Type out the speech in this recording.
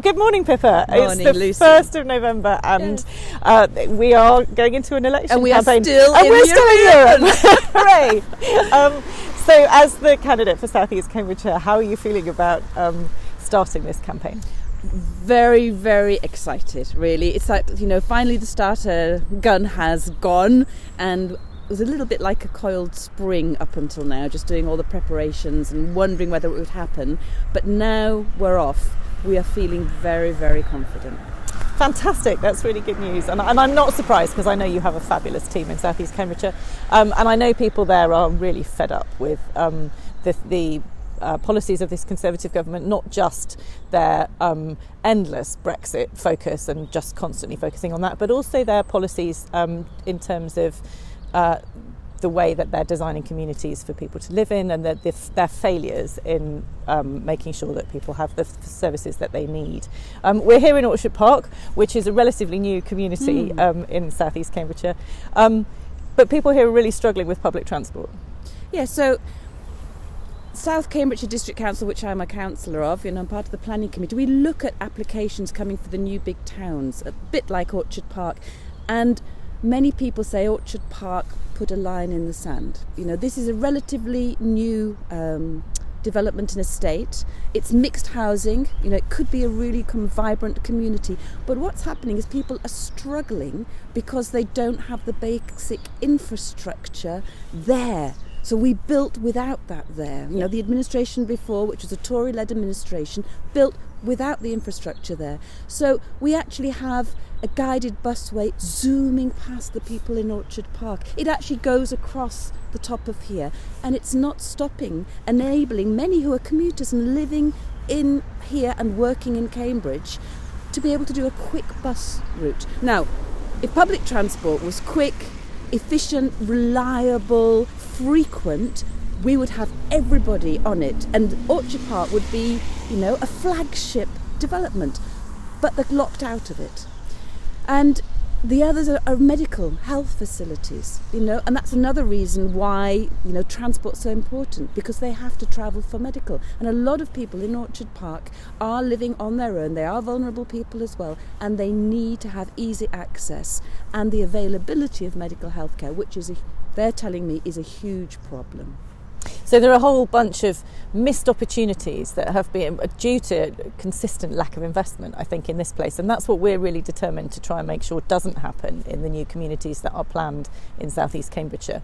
Good morning, Pippa. Morning, it's the Lucy. 1st of November and we are going into an election and we campaign. Are still and in we're still in Europe. Hooray! So as the candidate for South East Cambridgeshire, how are you feeling about starting this campaign? Very, very excited, really. It's like, finally the starter gun has gone, and it was a little bit like a coiled spring up until now, just doing all the preparations and wondering whether it would happen. But now we're off. We are feeling very, very confident. Fantastic, that's really good news. And I'm not surprised because I know you have a fabulous team in South East Cambridgeshire. And I know people there are really fed up with the policies of this Conservative government, not just their endless Brexit focus and just constantly focusing on that, but also their policies in terms of the way that they're designing communities for people to live in, and their failures in making sure that people have the services that they need. We're here in Orchard Park, which is a relatively new community in South East Cambridgeshire, but people here are really struggling with public transport. Yeah, so South Cambridgeshire District Council, which I'm a councillor of, I'm part of the planning committee, we look at applications coming for the new big towns, a bit like Orchard Park, and many people say Orchard Park put a line in the sand. This is a relatively new development and estate. It's mixed housing. It could be a really vibrant community. But what's happening is people are struggling because they don't have the basic infrastructure there. So we built without that there. The administration before, which was a Tory-led administration, built without the infrastructure there. So we actually have a guided busway zooming past the people in Orchard Park. It actually goes across the top of here, and it's not stopping, enabling many who are commuters and living in here and working in Cambridge to be able to do a quick bus route. Now, if public transport was quick, efficient, reliable, frequent, we would have everybody on it, and Orchard Park would be, a flagship development, but they're locked out of it. And the others are medical health facilities, and that's another reason why, transport's so important, because they have to travel for medical. And a lot of people in Orchard Park are living on their own. They are vulnerable people as well, and they need to have easy access and the availability of medical health care, which they're telling me is a huge problem. So there are a whole bunch of missed opportunities that have been due to consistent lack of investment, I think, in this place. And that's what we're really determined to try and make sure doesn't happen in the new communities that are planned in South East Cambridgeshire.